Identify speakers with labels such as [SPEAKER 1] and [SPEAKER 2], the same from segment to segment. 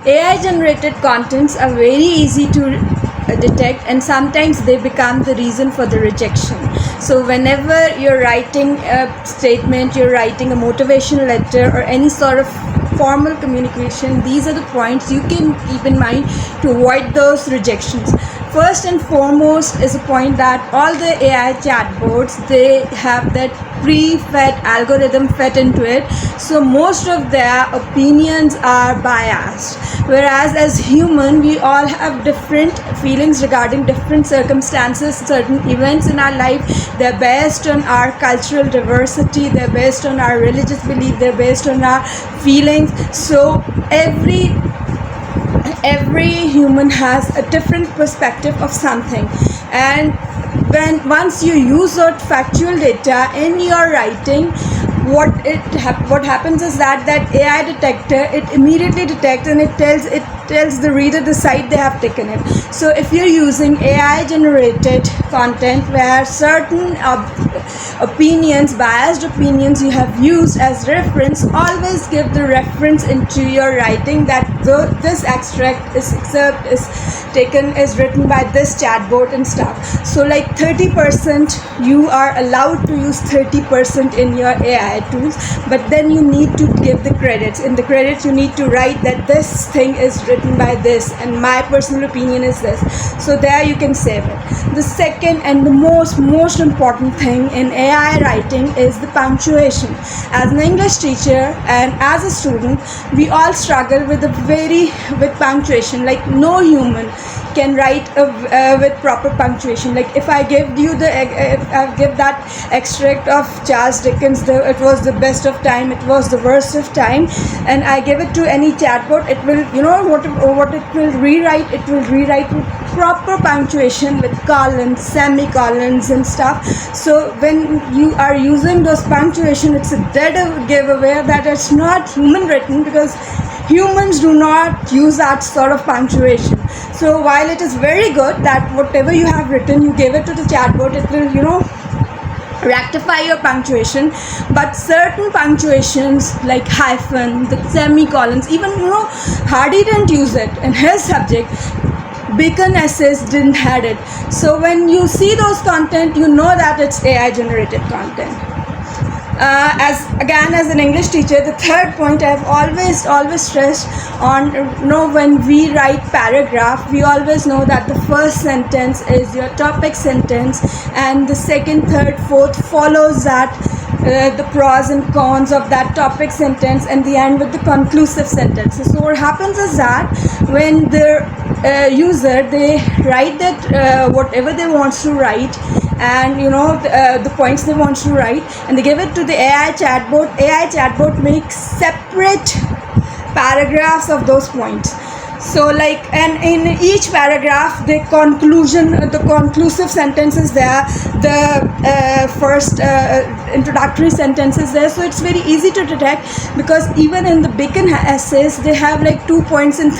[SPEAKER 1] AI generated contents are very easy to detect, and sometimes they become the reason for the rejection. So whenever you're writing a statement, you're writing a motivational letter or any sort of formal communication, these are the points you can keep in mind to avoid those rejections. First and foremost is a point that all the AI chatbots, they have that pre-fed algorithm fed into it, so most of their opinions are biased, whereas as human we all have different feelings regarding different circumstances, certain events in our life. They're based on our cultural diversity, they're based on our religious belief, they're based on our feelings. So every human has a different perspective of something, and once you use that factual data in your writing, what happens is that AI detector, it immediately detects and it tells the reader the side they have taken it. So if you're using AI generated content where certain opinions, biased opinions you have used as reference, always give the reference into your writing that this extract is excerpt is written by this chatbot and stuff. So like 30% you are allowed to use 30% in your AI tools, but then you need to give the credits. In the credits you need to write that this thing is written by this and my personal opinion is this. So there you can save it. The second and the most important thing in AI writing is the punctuation. As an English teacher and as a student, we all struggle with punctuation. Like no human can write with proper punctuation. Like if I give you if I give that extract of Charles Dickens, it was the best of time, it was the worst of time, and I give it to any chatbot, it will, what it will rewrite, it will rewrite with proper punctuation with colons, semicolons and stuff. So when you are using those punctuation, it's a dead giveaway that it's not human written, because humans do not use that sort of punctuation. So while it is very good that whatever you have written, you give it to the chatbot, it will, rectify your punctuation, but certain punctuations like hyphen, the semicolons, even, Hardy didn't use it in his subject. Bacon essays didn't had it. So when you see those content, you know that it's AI generated content. As an English teacher, the third point I've always stressed on, when we write paragraph, we always know that the first sentence is your topic sentence, and the second, third, fourth follows that, the pros and cons of that topic sentence, and the end with the conclusive sentences. So what happens is that when the user, they write that whatever they want to write, and the points they want to write, and they give it to the AI chatbot makes separate paragraphs of those points. So and in each paragraph, the conclusive sentence is there, the first introductory sentence is there. So it's very easy to detect, because even in the Bacon essays, they have 2 points in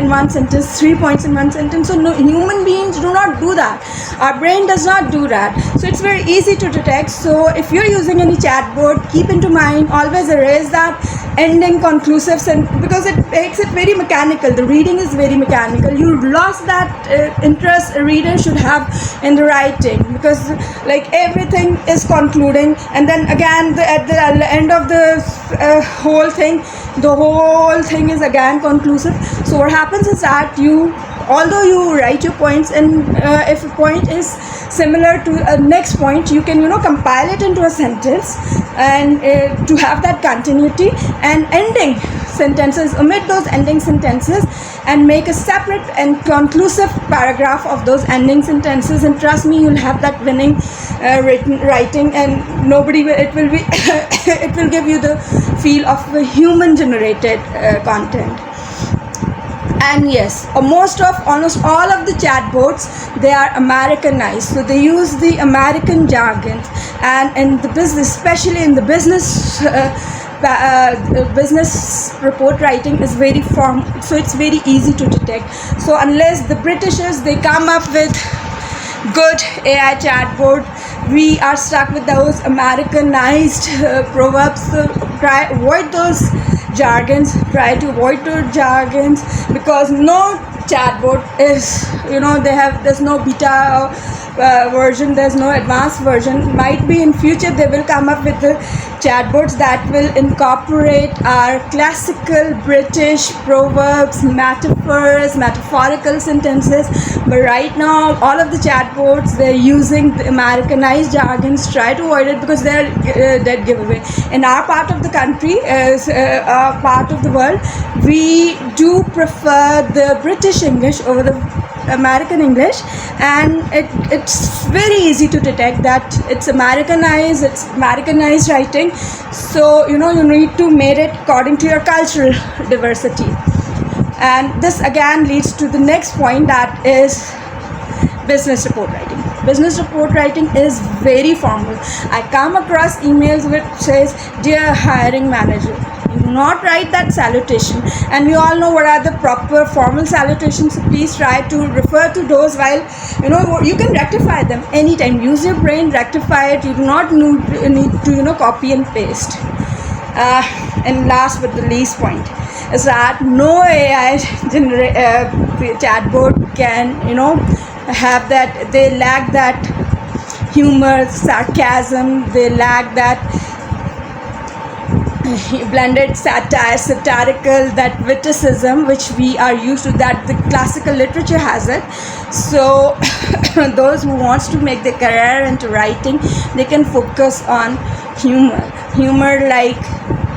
[SPEAKER 1] one sentence, 3 points in one sentence. So no, human beings do not do that. Our brain does not do that. So it's very easy to detect. So if you're using any chatbot, keep into mind, always erase that ending conclusive sentence, because it makes it very mechanical. The reading is very mechanical. You lost that interest a reader should have in the writing, because everything is concluding, and then again at the end of the whole thing, the whole thing is again conclusive. So what happens is that although you write your points, and if a point is similar to a next point, you can compile it into a sentence, and to have that continuity, and ending sentences, omit those ending sentences and make a separate and conclusive paragraph of those ending sentences, and trust me, you'll have that winning writing, and it will be it will give you the feel of the human generated content. And yes, almost all of the chatbots, they are Americanized, so they use the American jargon, and in the business, especially in the business business report writing is very formal, so it's very easy to detect. So unless the Britishers, they come up with good AI chatbot, we are stuck with those Americanized proverbs. So avoid those jargons. Try to avoid those jargons, because no chatbot is, there's no beta version, there's no advanced version. Might be in future they will come up with the chatbots that will incorporate our classical British proverbs, metaphors, metaphorical sentences. But right now all of the chatbots, they're using the Americanized jargons. Try to avoid it, because they're dead giveaway. In our part of the country, as our part of the world, we do prefer the British English over the American English, and it's very easy to detect that it's Americanized writing. So you need to make it according to your cultural diversity. And this again leads to the next point, that is business report writing. Business report writing is very formal. I come across emails which says, "Dear hiring manager." You do not write that salutation, and we all know what are the proper formal salutations. So please try to refer to those, while you can rectify them anytime. Use your brain, rectify it. You do not need to copy and paste. And last but the least point is that no AI chatbot can have that. They lack that humor, sarcasm. They lack that blended satire, satirical, that witticism which we are used to, that the classical literature has it. So those who wants to make their career into writing, they can focus on humor like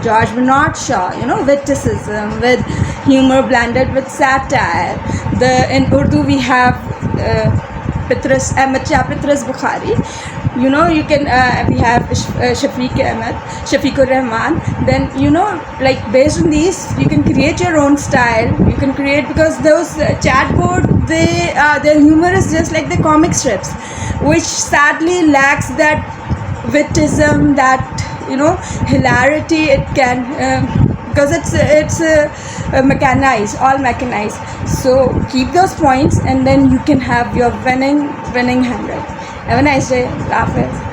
[SPEAKER 1] George Bernard Shaw, witticism with humor blended with satire. In Urdu we have Ahmad Pitras Bukhari. You can we have Shafiqur Rahman. Then like based on these, you can create your own style. You can create, because those chatbot, their humor is just like the comic strips, which sadly lacks that witticism, that hilarity. It can because it's mechanized, all mechanized. So keep those points, and then you can have your winning handwriting. Have a nice day. Hafiz.